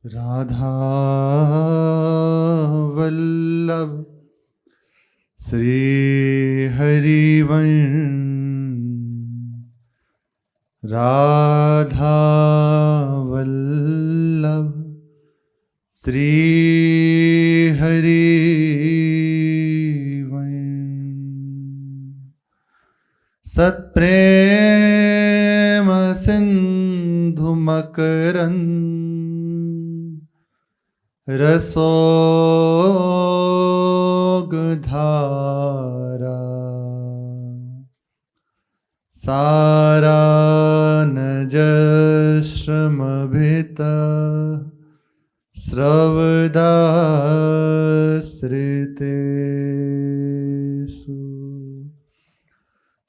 राधा वल्लभ श्री हरिवंश। राधा वल्लभ श्री हरिवंश। सत्प्रेम सिंधु मकरंद रसोगधारा सारा नजश्रमभित स्रवदाश्रितेषु।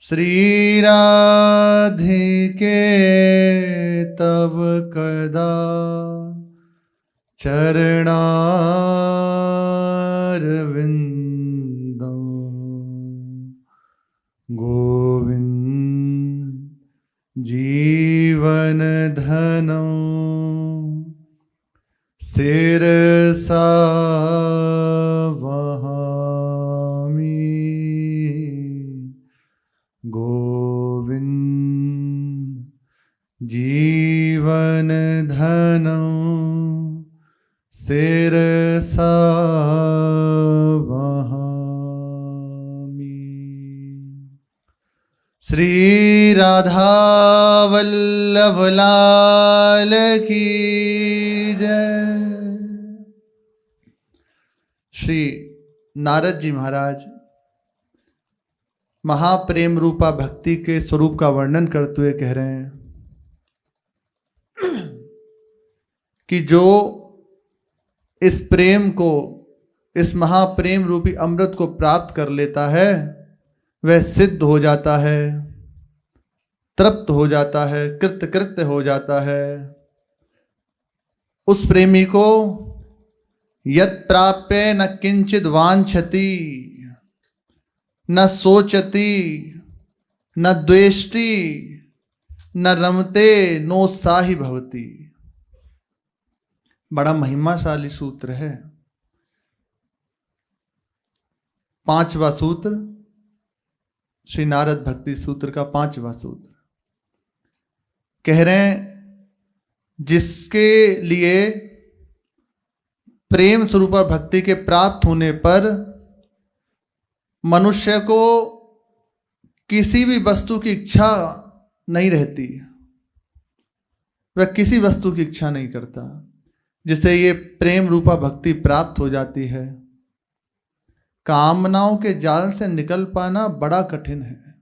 श्री राधिके तव कदा चरणारविंदं गोविंद जीवन धनं शिरसा वहामि। गोविंद जीवन धनं शिरसा वहामि। श्री राधा वल्लभ लाल की जय। श्री नारद जी महाराज महाप्रेम रूपा भक्ति के स्वरूप का वर्णन करते हुए कह रहे हैं कि जो इस प्रेम को, इस महाप्रेम रूपी अमृत को प्राप्त कर लेता है वह सिद्ध हो जाता है, तृप्त हो जाता है, कृतकृत्य हो जाता है। उस प्रेमी को यत् प्राप्य न किंचित वांछति न सोचति न द्वेष्टि न रमते नोत्साही भवति। बड़ा महिमाशाली सूत्र है। 5वां सूत्र, श्री नारद भक्ति सूत्र का 5वां सूत्र कह रहे हैं, जिसके लिए प्रेम स्वरूप भक्ति के प्राप्त होने पर मनुष्य को किसी भी वस्तु की इच्छा नहीं रहती, वह किसी वस्तु की इच्छा नहीं करता। जिसे ये प्रेम रूपा भक्ति प्राप्त हो जाती है, कामनाओं के जाल से निकल पाना बड़ा कठिन है,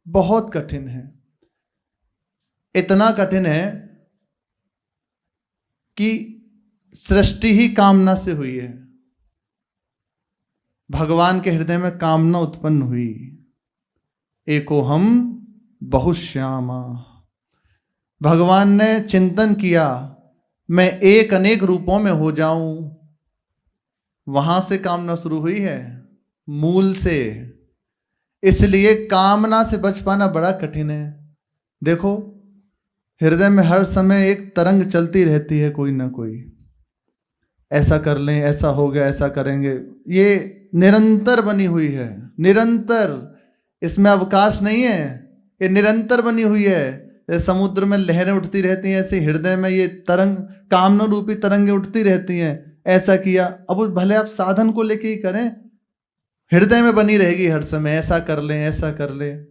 बहुत कठिन है। इतना कठिन है कि सृष्टि ही कामना से हुई है। भगवान के हृदय में कामना उत्पन्न हुई। एको हम बहुश्यामा। भगवान ने चिंतन किया, मैं एक अनेक रूपों में हो जाऊं। वहां से कामना शुरू हुई है, मूल से। इसलिए कामना से बच पाना बड़ा कठिन है। देखो, हृदय में हर समय एक तरंग चलती रहती है, कोई ना कोई। ऐसा कर लें, ऐसा हो गया, ऐसा करेंगे। ये निरंतर बनी हुई है, निरंतर। इसमें अवकाश नहीं है, ये निरंतर बनी हुई है। समुद्र में लहरें उठती रहती हैं, ऐसे हृदय में ये तरंग, कामना रूपी तरंगें उठती रहती हैं। ऐसा किया, अब भले आप साधन को लेके ही करें, हृदय में बनी रहेगी हर समय, ऐसा कर लें, ऐसा कर लें।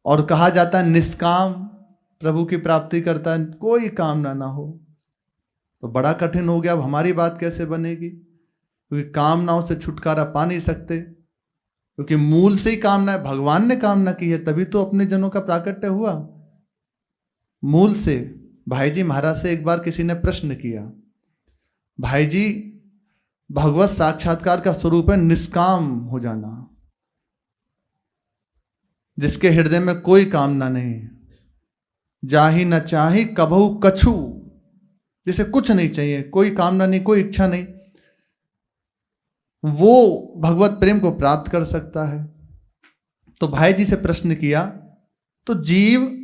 और कहा जाता है निष्काम प्रभु की प्राप्ति करता है, कोई कामना ना हो। तो बड़ा कठिन हो गया। अब हमारी बात कैसे बनेगी? क्योंकि कामनाओं से छुटकारा पा नहीं सकते, क्योंकि मूल से ही कामना है। भगवान ने कामना की है, तभी तो अपने जनों का प्राकट्य हुआ, मूल से। भाई जी महाराज से एक बार किसी ने प्रश्न किया, भाई जी भगवत साक्षात्कार का स्वरूप है निष्काम हो जाना, जिसके हृदय में कोई कामना नहीं। जाहि न चाही कभू कछु, जिसे कुछ नहीं चाहिए, कोई कामना नहीं, कोई इच्छा नहीं, वो भगवत प्रेम को प्राप्त कर सकता है। तो भाई जी से प्रश्न किया, तो जीव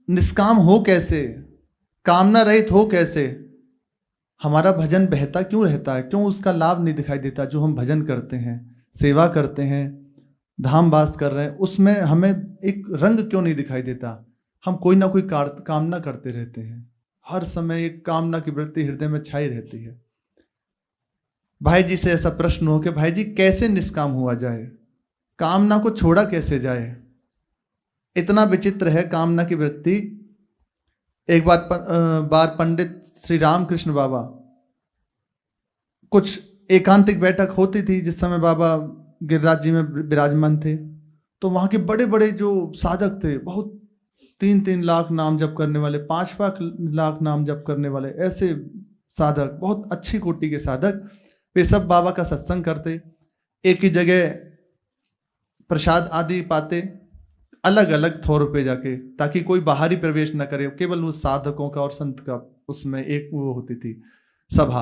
निष्काम हो कैसे, कामना रहित हो कैसे? हमारा भजन बहता क्यों रहता है, क्यों उसका लाभ नहीं दिखाई देता? जो हम भजन करते हैं, सेवा करते हैं, धाम वास कर रहे हैं, उसमें हमें एक रंग क्यों नहीं दिखाई देता? हम कोई ना कोई कामना करते रहते हैं, हर समय एक कामना की वृत्ति हृदय में छाई रहती है। भाई जी से ऐसा प्रश्न हो कि भाई जी कैसे निष्काम हुआ जाए, कामना को छोड़ा कैसे जाए? इतना विचित्र है कामना की वृत्ति। एक बार पंडित श्री रामकृष्ण बाबा, कुछ एकांतिक बैठक होती थी जिस समय बाबा गिरिराज जी में विराजमान थे, तो वहाँ के बड़े बड़े जो साधक थे, बहुत 3-3 लाख नाम जप करने वाले, 5-5 लाख नाम जप करने वाले, ऐसे साधक, बहुत अच्छी कोटि के साधक, वे सब बाबा का सत्संग करते, एक ही जगह प्रसाद आदि पाते, अलग अलग थोर पे जाके, ताकि कोई बाहरी प्रवेश न करे, केवल उस साधकों का और संत का उसमें एक वो होती थी सभा।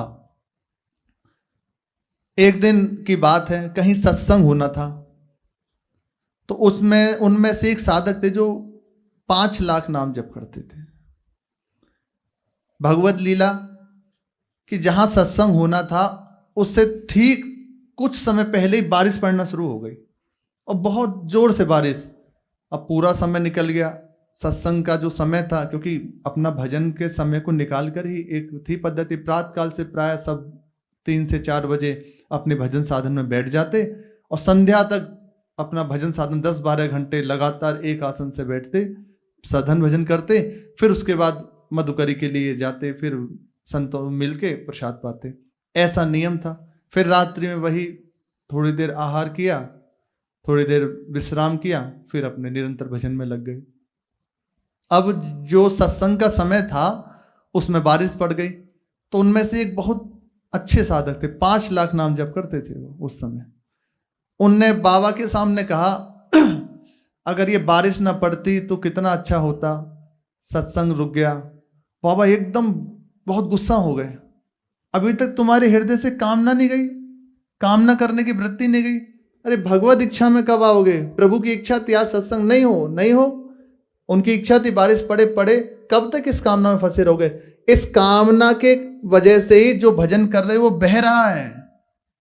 एक दिन की बात है, कहीं सत्संग होना था, तो उसमें उनमें से एक साधक थे जो 5 लाख नाम जप करते थे। भगवत लीला कि जहां सत्संग होना था उससे ठीक कुछ समय पहले ही बारिश पड़ना शुरू हो गई, और बहुत जोर से बारिश। अब पूरा समय निकल गया, सत्संग का जो समय था, क्योंकि अपना भजन के समय को निकाल कर ही एक थी पद्धति, प्रातः काल से प्राय सब 3 से 4 बजे अपने भजन साधन में बैठ जाते, और संध्या तक अपना भजन साधन 10-12 घंटे लगातार एक आसन से बैठते, साधन भजन करते, फिर उसके बाद मधुकरी के लिए जाते, फिर संतों मिलके प्रसाद पाते। ऐसा नियम था। फिर रात्रि में वही थोड़ी देर आहार किया, थोड़ी देर विश्राम किया, फिर अपने निरंतर भजन में लग गए। अब जो सत्संग का समय था उसमें बारिश पड़ गई, तो उनमें से एक बहुत अच्छे साधक थे, 5 लाख नाम जप करते थे वो उस समय। उनने बाबा के सामने कहा अगर ये बारिश ना पड़ती तो कितना अच्छा होता, सत्संग रुक गया। बाबा एकदम बहुत गुस्सा हो गए, अभी तक तुम्हारे हृदय से कामना नहीं गई, कामना करने की वृत्ति नहीं गई, अरे भगवत इच्छा में कब आओगे? प्रभु की इच्छा थी आज सत्संग नहीं हो, उनकी इच्छा थी बारिश पड़े, कब तक इस कामना में फंसे रहोगे? इस कामना के वजह से ही जो भजन कर रहे हो वो बह रहा है,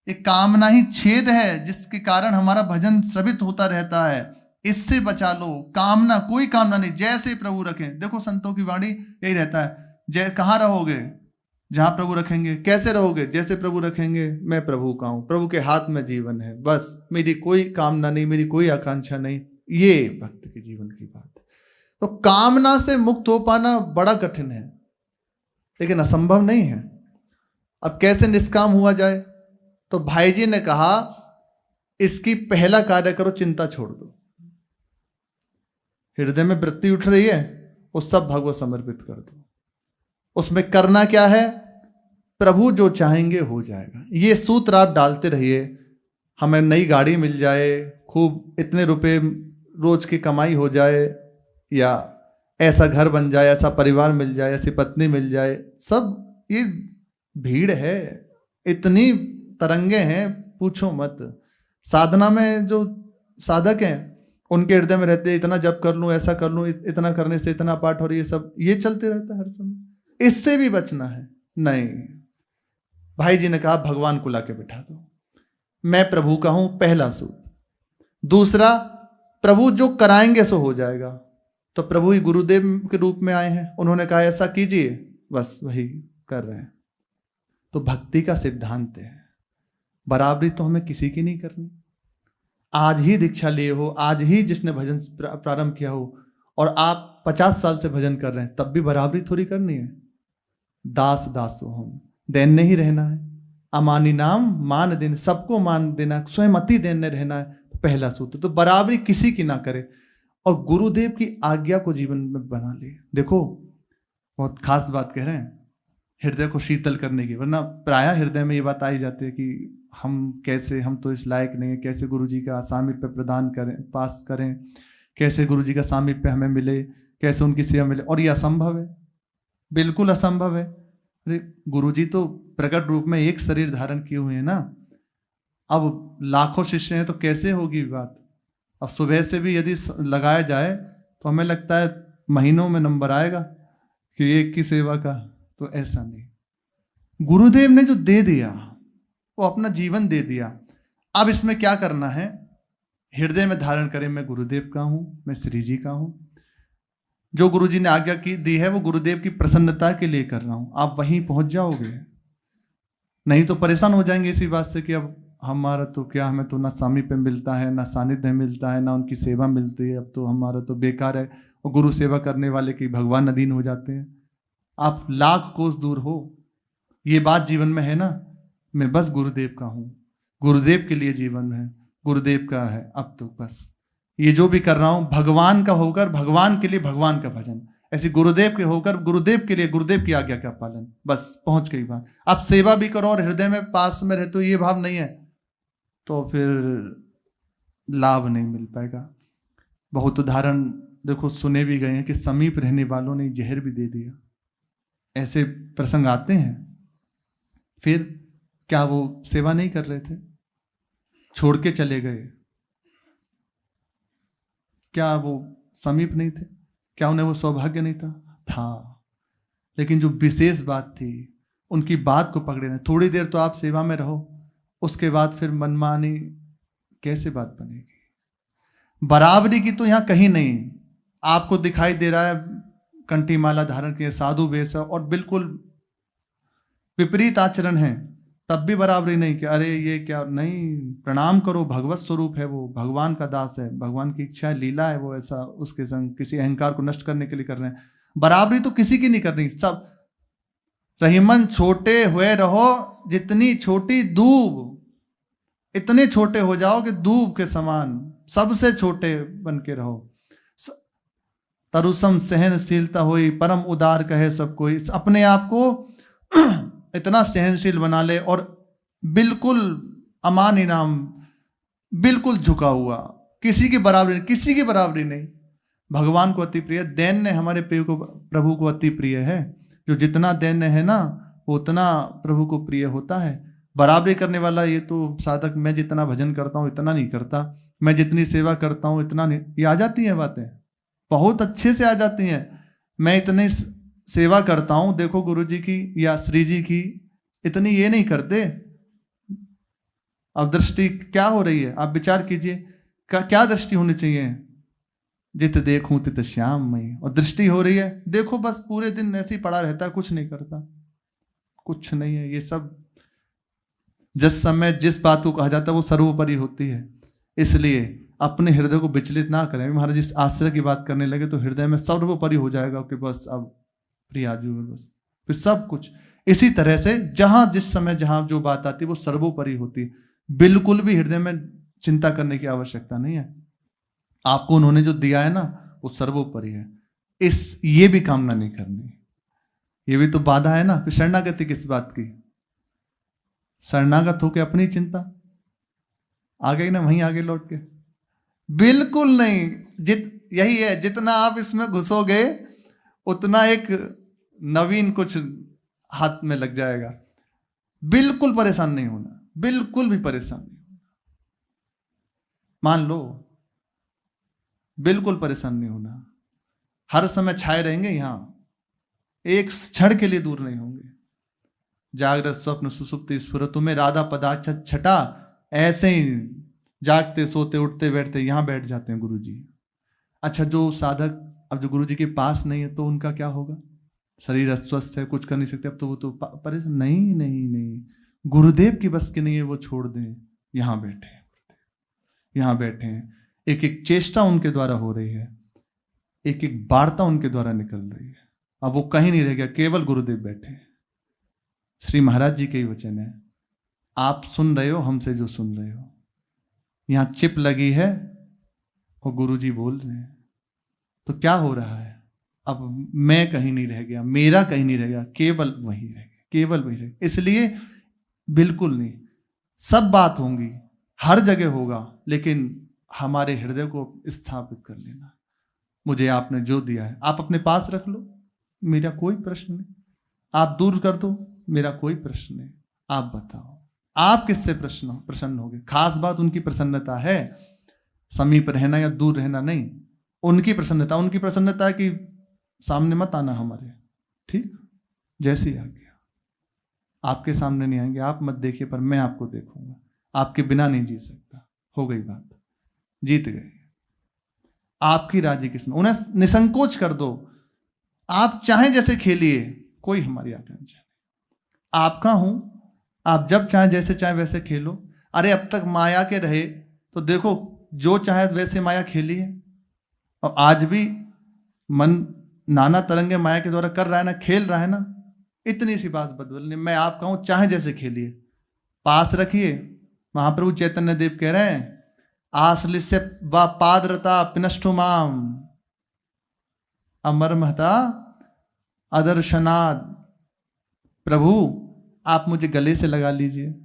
एक कामना ही छेद है जिसके कारण हमारा भजन श्रवित होता रहता है। इससे बचा लो, कामना कोई कामना नहीं, जैसे प्रभु रखें। देखो संतों की वाणी यही रहता है, कहाँ रहोगे? जहां प्रभु रखेंगे। कैसे रहोगे? जैसे प्रभु रखेंगे। मैं प्रभु का हूं, प्रभु के हाथ में जीवन है, बस मेरी कोई कामना नहीं, मेरी कोई आकांक्षा नहीं। ये भक्त के जीवन की बात है। तो कामना से मुक्त हो पाना बड़ा कठिन है, लेकिन असंभव नहीं है। अब कैसे निष्काम हुआ जाए? तो भाई जी ने कहा इसकी पहला कार्य करो, चिंता छोड़ दो। हृदय में वृत्ति उठ रही है, वो सब भगवत समर्पित कर दो। उसमें करना क्या है? प्रभु जो चाहेंगे हो जाएगा। ये सूत्र आप डालते रहिए। हमें नई गाड़ी मिल जाए, खूब इतने रुपए रोज की कमाई हो जाए, या ऐसा घर बन जाए, ऐसा परिवार मिल जाए, ऐसी पत्नी मिल जाए, सब ये भीड़ है, इतनी तरंगे हैं पूछो मत। साधना में जो साधक हैं उनके हृदय में रहते इतना जप कर लूं, ऐसा कर लूं, इतना करने से इतना पाठ, और ये सब ये चलते रहता है हर समय। इससे भी बचना है। नहीं, भाई जी ने कहा भगवान को लाके बिठा दो, मैं प्रभु का हूं, पहला सूत्र। दूसरा, प्रभु जो कराएंगे सो हो जाएगा। तो प्रभु ही गुरुदेव के रूप में आए हैं, उन्होंने कहा ऐसा कीजिए, बस वही कर रहे हैं। तो भक्ति का सिद्धांत है, बराबरी तो हमें किसी की नहीं करनी। आज ही दीक्षा लिए हो, आज ही जिसने भजन प्रारंभ किया हो, और आप 50 साल से भजन कर रहे हैं, तब भी बराबरी थोड़ी करनी है। दास दासो हम, दैन्य ही रहना है। अमानी नाम मान देना, सबको मान देना, स्वयं अति दैन्य रहना है, पहला सूत्र। तो बराबरी किसी की ना करे, और गुरुदेव की आज्ञा को जीवन में बना ले। देखो बहुत खास बात कह रहे हैं, हृदय को शीतल करने की। वरना प्रायः हृदय में ये बात आई जाती है कि हम कैसे, हम तो इस लायक नहीं है, कैसे गुरु जी का सामीप्य प्रदान करें, पास करें, कैसे गुरु जी का सामीप्य हमें मिले, कैसे उनकी सेवा मिले। और ये असंभव है, बिल्कुल असंभव है। अरे गुरु जी तो प्रकट रूप में एक शरीर धारण किए हुए हैं ना, अब लाखों शिष्य हैं तो कैसे होगी बात। अब सुबह से भी यदि लगाया जाए तो हमें लगता है महीनों में नंबर आएगा कि एक की सेवा का। तो ऐसा नहीं, गुरुदेव ने जो दे दिया वो अपना जीवन दे दिया। अब इसमें क्या करना है? हृदय में धारण करें, मैं गुरुदेव का हूं, मैं श्री जी का हूं। जो गुरुजी ने आज्ञा की दी है वो गुरुदेव की प्रसन्नता के लिए कर रहा हूं। आप वहीं पहुंच जाओगे, नहीं तो परेशान हो जाएंगे इसी बात से कि अब हमारा तो क्या, हमें तो ना सामीप्य मिलता है, ना सानिध्य मिलता है, ना उनकी सेवा मिलती है, अब तो हमारा तो बेकार है। और गुरु सेवा करने वाले की भगवान अधीन हो जाते हैं। आप लाख कोस दूर हो, ये बात जीवन में है ना, मैं बस गुरुदेव का हूं, गुरुदेव के लिए जीवन है, गुरुदेव का है। अब तो बस ये जो भी कर रहा हूं भगवान का होकर भगवान के लिए भगवान का भजन, ऐसे गुरुदेव के होकर गुरुदेव के लिए गुरुदेव की आज्ञा का पालन। बस पहुंच गई बात। आप सेवा भी करो और हृदय में पास में रहे तो ये भाव नहीं है तो फिर लाभ नहीं मिल पाएगा। बहुत उदाहरण देखो सुने भी गए हैं कि समीप रहने वालों ने जहर भी दे दिया, ऐसे प्रसंग आते हैं। फिर क्या वो सेवा नहीं कर रहे थे? छोड़ के चले गए, क्या वो समीप नहीं थे? क्या उन्हें वो सौभाग्य नहीं था? लेकिन जो विशेष बात थी उनकी बात को पकड़े ना। थोड़ी देर तो आप सेवा में रहो, उसके बाद फिर मनमानी कैसे बात बनेगी? बराबरी की तो यहां कहीं नहीं। आपको दिखाई दे रहा है कंठी माला धारण किए, साधु वेश और बिल्कुल विपरीत आचरण है, तब भी बराबरी नहीं कि अरे ये क्या, नहीं, प्रणाम करो, भगवत स्वरूप है वो, भगवान का दास है, भगवान की इच्छा है, लीला है वो, ऐसा उसके संग किसी अहंकार को नष्ट करने के लिए कर रहे हैं। बराबरी तो किसी की नहीं करनी। सब रहीमन छोटे हुए रहो, जितनी छोटी दूब, इतने छोटे हो जाओ कि दूब के समान, सबसे छोटे बन के रहो। तरुसम सहनशीलता होई, परम उदार कहे सब कोई। अपने आप को इतना सहनशील बना ले और बिल्कुल अमान इनाम, बिल्कुल झुका हुआ, किसी की बराबरी नहीं, किसी की बराबरी नहीं। भगवान को अति प्रिय, दैन्य हमारे प्रिय को, प्रभु को अति प्रिय है। जो जितना दैन्य है ना वो उतना प्रभु को प्रिय होता है। बराबरी करने वाला ये तो साधक, मैं जितना भजन करता हूँ इतना नहीं करता, मैं जितनी सेवा करता हूँ इतना नहीं, ये आ जाती हैं बातें, बहुत अच्छे से आ जाती हैं। मैं इतनी सेवा करता हूं, देखो गुरु जी की या श्री जी की, इतनी ये नहीं करते। अब दृष्टि क्या हो रही है? आप विचार कीजिए, क्या दृष्टि होनी चाहिए? जित देखूं तित श्याममयी। और दृष्टि हो रही है, देखो बस पूरे दिन ऐसे ही पड़ा रहता है, कुछ नहीं करता, कुछ नहीं है। ये सब जिस समय जिस बात को कहा जाता है वो सर्वोपरि होती है। इसलिए अपने हृदय को विचलित ना करें। महाराज जिस आश्रय की बात करने लगे तो हृदय में सर्वोपरि हो जाएगा कि बस अब प्रियाजू है, बस फिर सब कुछ। इसी तरह से जहां जिस समय जहां जो बात आती है वो सर्वोपरि होती है। बिल्कुल भी हृदय में चिंता करने की आवश्यकता नहीं है। आपको उन्होंने जो दिया है ना वो सर्वोपरि है, ये भी कामना नहीं करनी। ये भी तो बाधा है ना। फिर शरणागति किस बात की? शरणागत होके अपनी चिंता आ गई ना, वहीं आगे लौट के, बिल्कुल नहीं। यही है, जितना आप इसमें घुसोगे उतना एक नवीन कुछ हाथ में लग जाएगा। बिल्कुल परेशान नहीं होना, बिल्कुल भी परेशान नहीं होना। मान लो बिल्कुल परेशान नहीं होना। हर समय छाए रहेंगे यहां, एक क्षण के लिए दूर नहीं होंगे। जागृत स्वप्न सुसुप्ति स्फुरतु में राधा पदाक्ष छटा, ऐसे ही जागते सोते उठते बैठते यहां बैठ जाते हैं गुरु जी। अच्छा, जो साधक अब जो गुरु जी के पास नहीं है तो उनका क्या होगा? शरीर अस्वस्थ है, कुछ कर नहीं सकते, अब तो वो तो परेशान। नहीं नहीं नहीं, गुरुदेव की बस की नहीं है, वो छोड़ दें। यहां बैठे, यहां बैठे हैं, एक एक चेष्टा उनके द्वारा हो रही है, एक एक वार्ता उनके द्वारा निकल रही है। अब वो कहीं नहीं रह गया, केवल गुरुदेव बैठे हैं। श्री महाराज जी के ही वचन है, आप सुन रहे हो हमसे जो सुन रहे हो। यहां चिप लगी है और गुरुजी बोल रहे हैं, तो क्या हो रहा है? अब मैं कहीं नहीं रह गया, मेरा कहीं नहीं रह गया, केवल वही रह गया, केवल वही रह गया। इसलिए बिल्कुल नहीं, सब बात होंगी, हर जगह होगा, लेकिन हमारे हृदय को स्थापित कर लेना। मुझे आपने जो दिया है आप अपने पास रख लो, मेरा कोई प्रश्न नहीं। आप दूर कर दो, मेरा कोई प्रश्न नहीं। आप बताओ आप किससे प्रसन्न होगे? खास बात उनकी प्रसन्नता है, समीप रहना या दूर रहना नहीं। उनकी प्रसन्नता, उनकी प्रसन्नता है कि सामने मत आना हमारे, ठीक, जैसे ही आ गया। आपके सामने नहीं आएंगे, आप मत देखिए पर मैं आपको देखूंगा, आपके बिना नहीं जी सकता। हो गई बात, जीत गए। आपकी राजी किस्मत, उन्हें निसंकोच कर दो, आप चाहें जैसे खेलिए, कोई हमारी आकांक्षा नहीं, आपका हूं, आप जब चाहें जैसे चाहें वैसे खेलो। अरे अब तक माया के रहे तो देखो, जो चाहे वैसे माया खेली है, और आज भी मन नाना तरंगे माया के द्वारा कर रहा है ना, खेल रहा है ना। इतनी सी बात बदल नहीं, मैं आपका हूं, चाहे जैसे खेलिए, पास रखिए। महाप्रभु चैतन्य देव कह रहे हैं, आश्लिष्य व पादरता पिनष्टु माम अमर महता अदर्शनाद। प्रभु आप मुझे गले से लगा लीजिए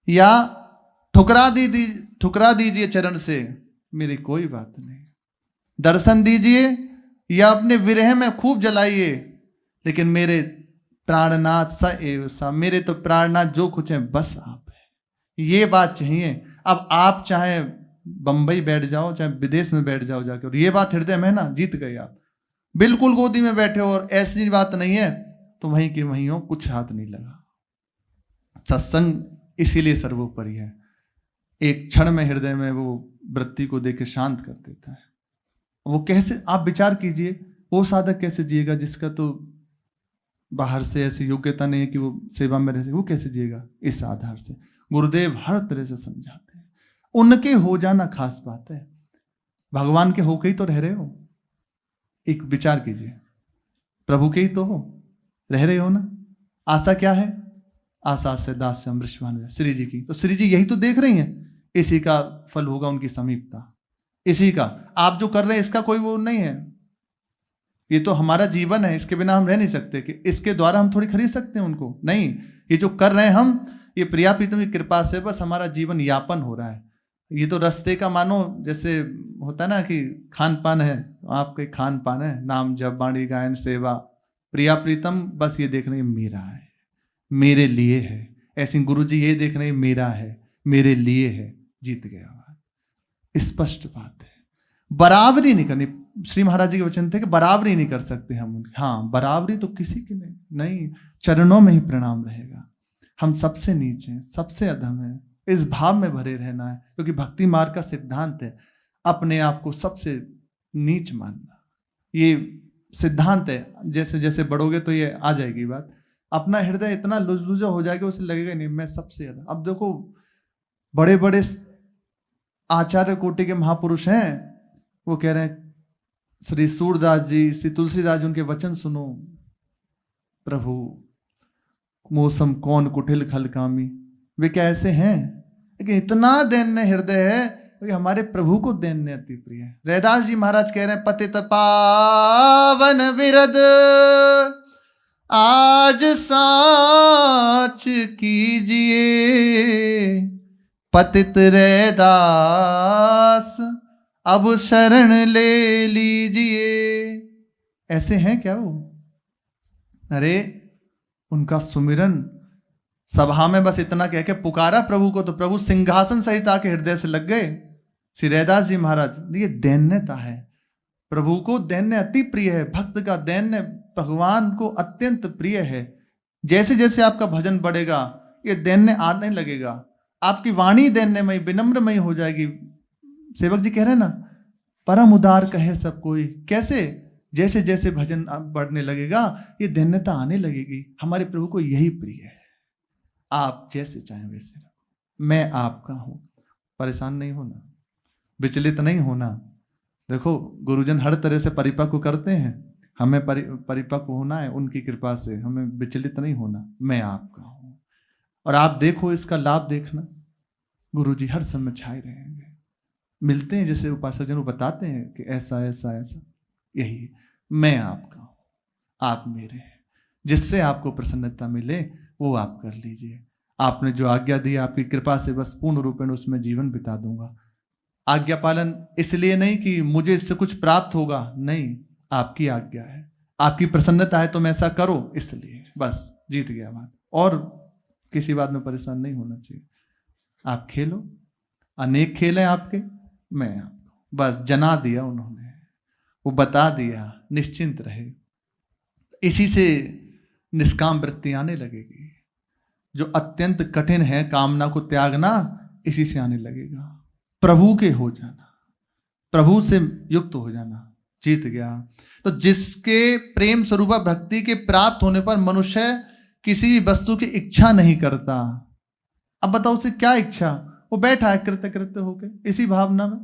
या ठुकरा दीजिए चरण से, मेरी कोई बात नहीं। दर्शन दीजिए या अपने विरह में खूब जलाइए, लेकिन मेरे प्राणनाथ स एव सा, मेरे तो प्राणनाथ जो कुछ है बस आप है, ये बात चाहिए। अब आप चाहे बंबई बैठ जाओ, चाहे विदेश में बैठ जाओ जाके, और ये बात हृदय में है ना, जीत गए आप। बिल्कुल गोदी में बैठे हो और ऐसी बात नहीं है तो वहीं के वहीं हो, कुछ हाथ नहीं लगा। सत्संग इसीलिए सर्वोपरि है, एक क्षण में हृदय में वो वृत्ति को देकर शांत कर देता है। वो कैसे, आप विचार कीजिए, वो साधक कैसे जिएगा जिसका तो बाहर से ऐसी योग्यता नहीं है कि वो सेवा में रह सके, वो कैसे जिएगा? इस आधार से गुरुदेव हर तरह से समझाते हैं। उनके हो जाना खास बात है, भगवान के होके ही तो रह रहे हो। एक विचार कीजिए, प्रभु के ही तो हो, रह रहे हो ना। आशा क्या है? आशा से दास्यम वृषभान, श्री जी की। तो श्री जी यही तो देख रही हैं, इसी का फल होगा उनकी समीपता, इसी का। आप जो कर रहे हैं इसका कोई वो नहीं है, ये तो हमारा जीवन है, इसके बिना हम रह नहीं सकते। कि इसके द्वारा हम थोड़ी खरीद सकते हैं उनको, नहीं। ये जो कर रहे हैं हम, ये प्रिया प्रीतम की कृपा से बस हमारा जीवन यापन हो रहा है। ये तो रास्ते का मानो जैसे होता है ना कि खान पान है, आपके खान पान है, नाम जप वाणी गायन सेवा, प्रिया प्रीतम बस ये देख रहे हैं मेरा है, मेरे लिए है। ऐसे गुरु जी ये देख रहे हैं मेरा है, मेरे लिए है। जीत गया बात, स्पष्ट बात है। बराबरी नहीं करनी, श्री महाराज जी के वचन थे कि बराबरी नहीं कर सकते हम उनकी। हाँ, बराबरी तो किसी की नहीं, चरणों में ही प्रणाम रहेगा। हम सबसे नीचे हैं, सबसे अधम है, इस भाव में भरे रहना है, क्योंकि भक्ति मार्ग का सिद्धांत है अपने आप को सबसे नीच मानना। ये सिद्धांत है, जैसे जैसे बढ़ोगे तो ये आ जाएगी बात। अपना हृदय इतना लुजलुजा हो जाएगा, उसे लगेगा नहीं मैं सबसे ज्यादा। अब देखो, बड़े बड़े आचार्य कोटि के महापुरुष हैं, वो कह रहे हैं श्री सूरदास जी, श्री तुलसीदास जी, उनके वचन सुनो, प्रभु मौसम कौन कुटिल खल कामी। वे कैसे हैं, लेकिन इतना दैन्य हृदय है कि हमारे प्रभु को दैन्य अति प्रिय है। रैदास जी महाराज कह रहे हैं, पतित पावन विरद आज साच कीजिए, पतित रैदास अब शरण ले लीजिए। ऐसे हैं क्या वो? अरे उनका सुमिरन सभा में बस इतना कह के पुकारा प्रभु को, तो प्रभु सिंहासन सहित आके हृदय से लग गए। श्री रैदास जी महाराज, ये दैन्यता है। प्रभु को दैन्य अति प्रिय है, भक्त का दैन्य भगवान को अत्यंत प्रिय है। जैसे जैसे आपका भजन बढ़ेगा, ये दैन्य आने लगेगा, आपकी वाणी दैन्यमयी विनम्रमयी हो जाएगी। सेवक जी कह रहे हैं ना, परम उदार कहे सब कोई। कैसे? जैसे जैसे भजन बढ़ने लगेगा, ये दैन्यता आने लगेगी। हमारे प्रभु को यही प्रिय है। आप जैसे चाहें वैसे रहो, मैं आपका हूं। परेशान नहीं होना, विचलित नहीं होना। देखो, गुरुजन हर तरह से परिपक्व करते हैं, हमें परिपक्व होना है उनकी कृपा से, हमें विचलित नहीं होना। मैं आपका हूं, और आप देखो इसका लाभ देखना, गुरु जी हर समय छाए रहेंगे। मिलते हैं जैसे उपासक जन बताते हैं कि ऐसा ऐसा ऐसा, यही मैं आपका हूं, आप मेरे हैं। जिससे आपको प्रसन्नता मिले वो आप कर लीजिए। आपने जो आज्ञा दी, आपकी कृपा से बस पूर्ण रूपेण उसमें जीवन बिता दूंगा। आज्ञा पालन इसलिए नहीं कि मुझे इससे कुछ प्राप्त होगा, नहीं, आपकी आज्ञा है, आपकी प्रसन्नता है, तुम ऐसा करो, इसलिए बस जीत गया बात। और किसी बात में परेशान नहीं होना चाहिए। आप खेलो, अनेक खेल हैं आपके, मैं आपको बस जना दिया उन्होंने, वो बता दिया, निश्चिंत रहे। इसी से निष्काम वृत्ति आने लगेगी। जो अत्यंत कठिन है कामना को त्यागना, इसी से आने लगेगा। प्रभु के हो जाना, प्रभु से युक्त हो जाना, जीत गया। तो जिसके प्रेम स्वरूपा भक्ति के प्राप्त होने पर मनुष्य किसी भी वस्तु की इच्छा नहीं करता। अब बताओ उसे क्या इच्छा, वो बैठा है कृत्य कृत्य होकर इसी भावना में,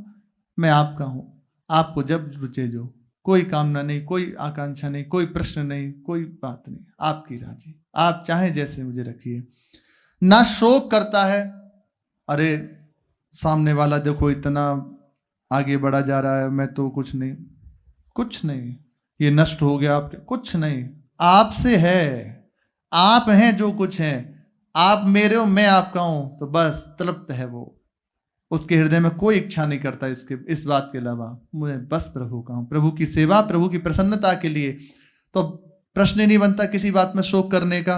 मैं आपका हूं, आपको जब रुचे जो, कोई कामना नहीं, कोई आकांक्षा नहीं, कोई प्रश्न नहीं, कोई बात नहीं, आपकी राजी, आप चाहें जैसे मुझे रखिए। ना शोक करता है, अरे सामने वाला देखो इतना आगे बढ़ा जा रहा है, मैं तो कुछ नहीं, कुछ नहीं, ये नष्ट हो गया आपके, कुछ नहीं, आपसे है, आप हैं जो कुछ हैं, आप मेरे हो, मैं आपका हूं, तो बस तृप्त है वो। उसके हृदय में कोई इच्छा नहीं करता इस बात के अलावा, मुझे बस प्रभु का हूं, प्रभु की सेवा, प्रभु की प्रसन्नता के लिए। तो प्रश्न ही नहीं बनता किसी बात में शोक करने का।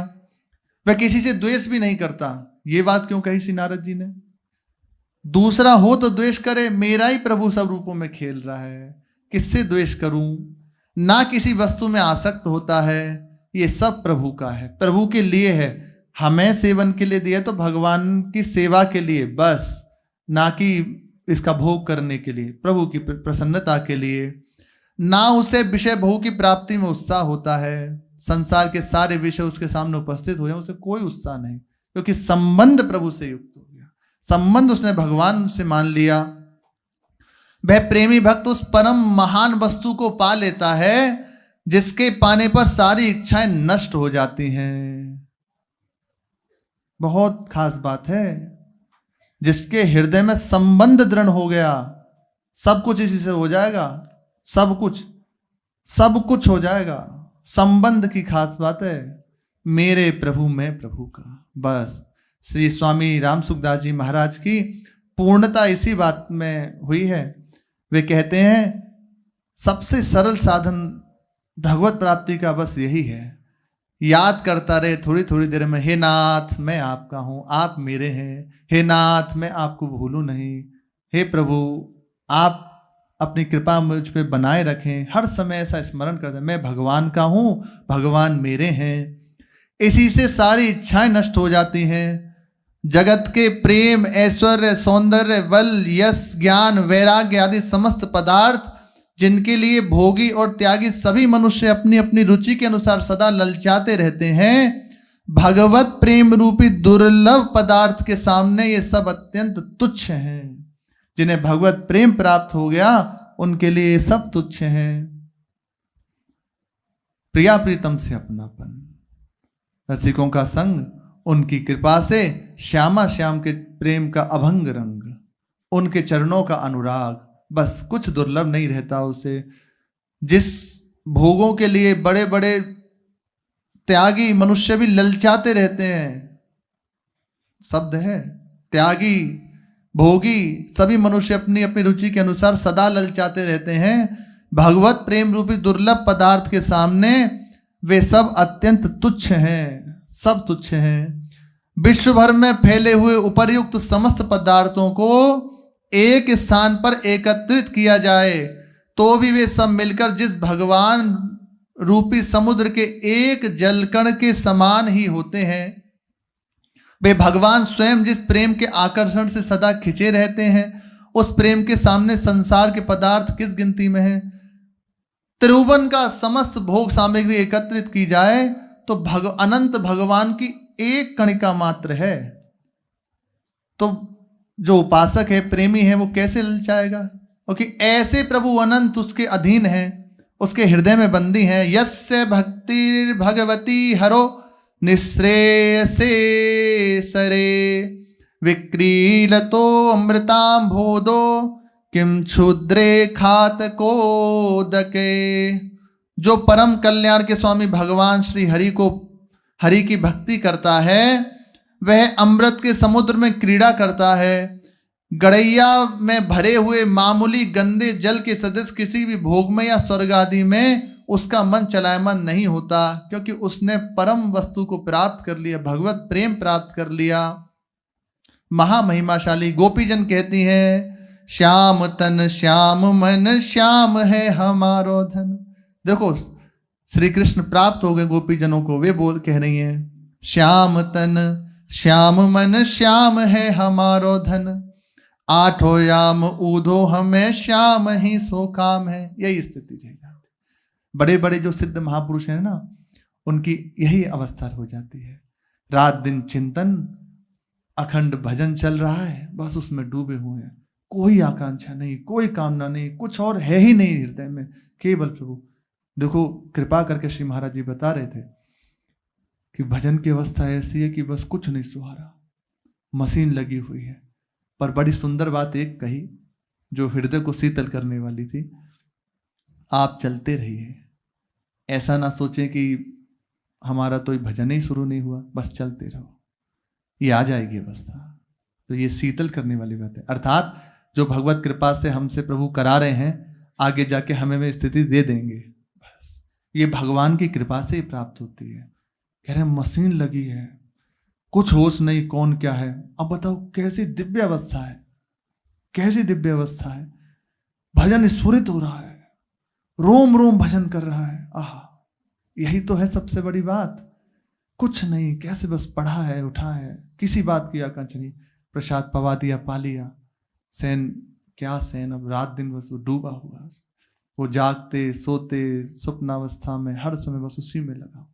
वह किसी से द्वेष भी नहीं करता। ये बात क्यों कही श्री नारद जी ने? दूसरा हो तो द्वेष करे, मेरा ही प्रभु सब रूपों में खेल रहा है, किससे द्वेष करूं? ना किसी वस्तु में आसक्त होता है, ये सब प्रभु का है, प्रभु के लिए है। हमें सेवन के लिए दिया तो भगवान की सेवा के लिए बस, ना कि इसका भोग करने के लिए, प्रभु की प्रसन्नता के लिए। ना उसे विषय भोग की प्राप्ति में उत्साह होता है, संसार के सारे विषय उसके सामने उपस्थित हो जाए उसे कोई उत्साह नहीं, क्योंकि संबंध प्रभु से युक्त हो गया, संबंध उसने भगवान से मान लिया। वह प्रेमी भक्त उस परम महान वस्तु को पा लेता है जिसके पाने पर सारी इच्छाएं नष्ट हो जाती हैं। बहुत खास बात है, जिसके हृदय में संबंध दृढ़ हो गया, सब कुछ इसी से हो जाएगा, सब कुछ हो जाएगा। संबंध की खास बात है, मेरे प्रभु मैं प्रभु का, बस। श्री स्वामी राम सुखदास जी महाराज की पूर्णता इसी बात में हुई है। वे कहते हैं सबसे सरल साधन भगवत प्राप्ति का बस यही है, याद करता रहे थोड़ी थोड़ी देर में, हे नाथ मैं आपका हूँ, आप मेरे हैं, हे नाथ मैं आपको भूलूं नहीं, हे प्रभु आप अपनी कृपा मुझ पे बनाए रखें। हर समय ऐसा स्मरण करते, मैं भगवान का हूँ, भगवान मेरे हैं। इसी से सारी इच्छाएं नष्ट हो जाती हैं। जगत के प्रेम, ऐश्वर्य, सौंदर्य, बल, यश, ज्ञान, वैराग्य आदि समस्त पदार्थ जिनके लिए भोगी और त्यागी सभी मनुष्य अपनी अपनी रुचि के अनुसार सदा ललचाते रहते हैं, भगवत प्रेम रूपी दुर्लभ पदार्थ के सामने ये सब अत्यंत तुच्छ हैं। जिन्हें भगवत प्रेम प्राप्त हो गया उनके लिए ये सब तुच्छ हैं। प्रिया प्रीतम से अपनापन, रसिकों का संग, उनकी कृपा से श्यामा श्याम के प्रेम का अभंग रंग, उनके चरणों का अनुराग, बस कुछ दुर्लभ नहीं रहता उसे। जिस भोगों के लिए बड़े बड़े त्यागी मनुष्य भी ललचाते रहते हैं, शब्द है त्यागी, भोगी, सभी मनुष्य अपनी अपनी रुचि के अनुसार सदा ललचाते रहते हैं, भगवत प्रेम रूपी दुर्लभ पदार्थ के सामने वे सब अत्यंत तुच्छ हैं, सब तुच्छ हैं। विश्व भर में फैले हुए उपर्युक्त समस्त पदार्थों को एक स्थान पर एकत्रित किया जाए तो भी वे सब मिलकर जिस भगवान रूपी समुद्र के एक जलकण के समान ही होते हैं। वे भगवान स्वयं जिस प्रेम के आकर्षण से सदा खिंचे रहते हैं, उस प्रेम के सामने संसार के पदार्थ किस गिनती में है। त्रिभुवन का समस्त भोग सामग्री एकत्रित की जाए तो अनंत भगवान की एक कणिका मात्र है। तो जो उपासक है, प्रेमी है, वो कैसे ललचाएगा? क्योंकि ऐसे प्रभु अनंत उसके अधीन है, उसके हृदय में बंदी है। यस्य भक्ति भगवती हरो निःश्रेयसे सरे विक्रीलतो अमृतां भोदो किम क्षुद्रे खातकोदके। जो परम कल्याण के स्वामी भगवान श्री हरि की भक्ति करता है, वह अमृत के समुद्र में क्रीड़ा करता है। गड़ैया में भरे हुए मामूली गंदे जल के सदृश किसी भी भोग में या स्वर्ग आदि में उसका मन चलायमान नहीं होता, क्योंकि उसने परम वस्तु को प्राप्त कर लिया, भगवत प्रेम प्राप्त कर लिया। महामहिमाशाली गोपीजन कहती हैं, श्याम तन श्याम मन श्याम है हमारो धन। देखो श्री कृष्ण प्राप्त हो गए गोपीजनों को, वे कह रही हैं श्याम तन श्याम मन श्याम है हमारो धन, आठों याम ऊधो हमें श्याम ही सो काम है। यही स्थिति रह जाती। बड़े बड़े जो सिद्ध महापुरुष हैं ना, उनकी यही अवस्था हो जाती है। रात दिन चिंतन, अखंड भजन चल रहा है, बस उसमें डूबे हुए हैं। कोई आकांक्षा नहीं, कोई कामना नहीं, कुछ और है ही नहीं हृदय में, केवल प्रभु। देखो कृपा करके श्री महाराज जी बता रहे थे कि भजन की अवस्था ऐसी है कि बस कुछ नहीं सुहारा, मशीन लगी हुई है। पर बड़ी सुंदर बात एक कही जो हृदय को शीतल करने वाली थी, आप चलते रहिए, ऐसा ना सोचें कि हमारा तो भजन ही शुरू नहीं हुआ, बस चलते रहो, ये आ जाएगी अवस्था। तो ये शीतल करने वाली बात है। अर्थात जो भगवत कृपा से हमसे प्रभु करा रहे हैं, आगे जाके हमें वे स्थिति दे देंगे। बस ये भगवान की कृपा से ही प्राप्त होती है। कह रहे मशीन लगी है, कुछ होश नहीं कौन क्या है। अब बताओ कैसी दिव्य अवस्था है, कैसी दिव्य अवस्था है। भजन स्फुरित हो रहा है, रोम रोम भजन कर रहा है। आह, यही तो है सबसे बड़ी बात। कुछ नहीं, कैसे बस पढ़ा है, उठा है, किसी बात की आकांक्षा नहीं, प्रसाद पवा दिया, पा लिया। सैन क्या सैन, अब रात दिन बस वो डूबा हुआ, वो जागते सोते स्वप्नावस्था में हर समय बस उसी में लगा हुआ।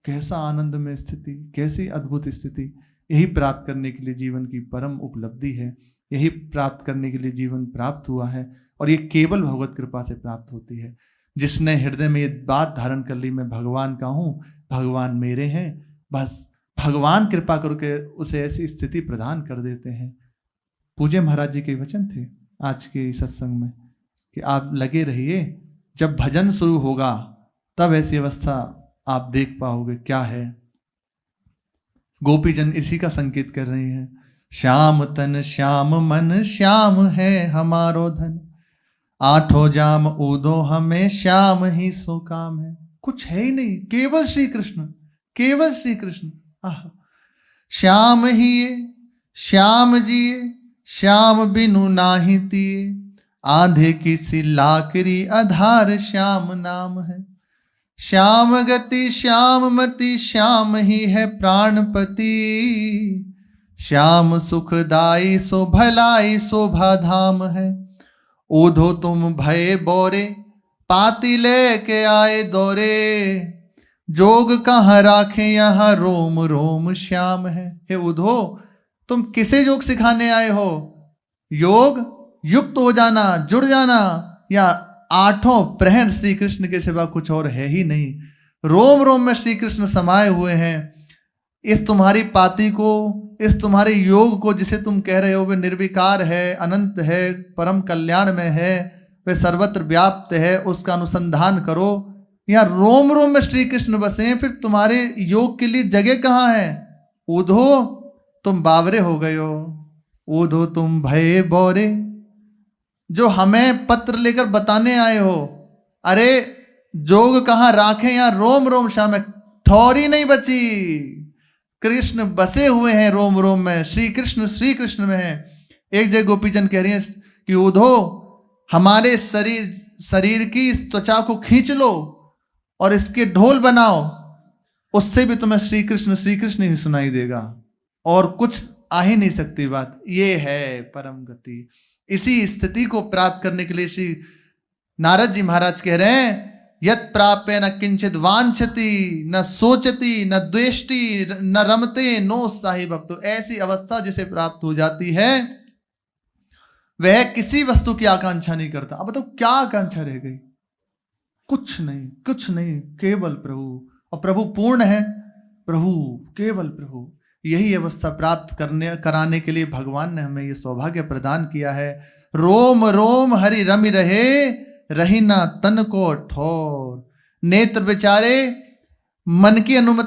कैसा आनंद में स्थिति, कैसी अद्भुत स्थिति। यही प्राप्त करने के लिए जीवन की परम उपलब्धि है, यही प्राप्त करने के लिए जीवन प्राप्त हुआ है। और ये केवल भगवत कृपा से प्राप्त होती है। जिसने हृदय में ये बात धारण कर ली, मैं भगवान का हूँ, भगवान मेरे हैं, बस भगवान कृपा करके उसे ऐसी स्थिति प्रदान कर देते हैं। पूज्य महाराज जी के वचन थे आज के सत्संग में कि आप लगे रहिए, जब भजन शुरू होगा तब ऐसी अवस्था आप देख पाओगे। क्या है, गोपीजन इसी का संकेत कर रहे हैं। श्याम तन श्याम मन श्याम है हमारो धन, आठों जाम ऊदो हमें श्याम ही सो काम है। कुछ है ही नहीं, केवल श्री कृष्ण, केवल श्री कृष्ण। आह, श्याम हिए श्याम जिए, श्याम बिनु नाही तिए, आधे की सी लाकरी आधार श्याम नाम है। श्याम गति श्याम मति श्याम ही है प्राणपति, श्याम सुखदाई सो भलाई शोभा धाम है। ऊधो तुम भये बोरे, पाती लेके आए दौरे, जोग कहाँ राखे यहाँ रोम रोम श्याम है। हे उधो, तुम किसे योग सिखाने आए हो? योग युक्त हो जाना, जुड़ जाना, या आठों प्रहर श्री कृष्ण के सिवा कुछ और है ही नहीं। रोम रोम में श्री कृष्ण समाये हुए हैं। इस तुम्हारी पाती को, इस तुम्हारे योग को जिसे तुम कह रहे हो वे निर्विकार है, अनंत है, परम कल्याण में है, वे सर्वत्र व्याप्त है, उसका अनुसंधान करो। यहाँ रोम रोम में श्री कृष्ण बसे, फिर तुम्हारे योग के लिए जगह कहाँ है? ऊधो तुम बावरे हो गए हो, ऊधो तुम भये बोरे, जो हमें पत्र लेकर बताने आए हो। अरे जोग कहाँ राखें, यहाँ रोम रोम श्याम है, ठौरी नहीं बची। कृष्ण बसे हुए हैं रोम रोम में, श्री कृष्ण में है। एक जगह गोपीजन कह रही हैं कि उधो हमारे शरीर की इस त्वचा को खींच लो और इसके ढोल बनाओ, उससे भी तुम्हें श्री कृष्ण ही सुनाई देगा, और कुछ आ ही नहीं सकती बात। ये है परम गति। इसी स्थिति को प्राप्त करने के लिए श्री नारद जी महाराज कह रहे हैं, यत् प्राप्य न किंचित वांछति, न सोचती, न द्वेष्टि, न रमते, नो साहि भक्तो। ऐसी अवस्था जिसे प्राप्त हो जाती है वह किसी वस्तु की आकांक्षा नहीं करता। अब तो क्या आकांक्षा रह गई? कुछ नहीं, कुछ नहीं, केवल प्रभु। और प्रभु पूर्ण है, प्रभु केवल प्रभु। यही अवस्था प्राप्त कराने के लिए भगवान ने हमें ये सौभाग्य प्रदान किया है। रोम रोम हरि रमि रहे, रही ना तन को ठोर। नेत्र बेचारे मन की अनुमति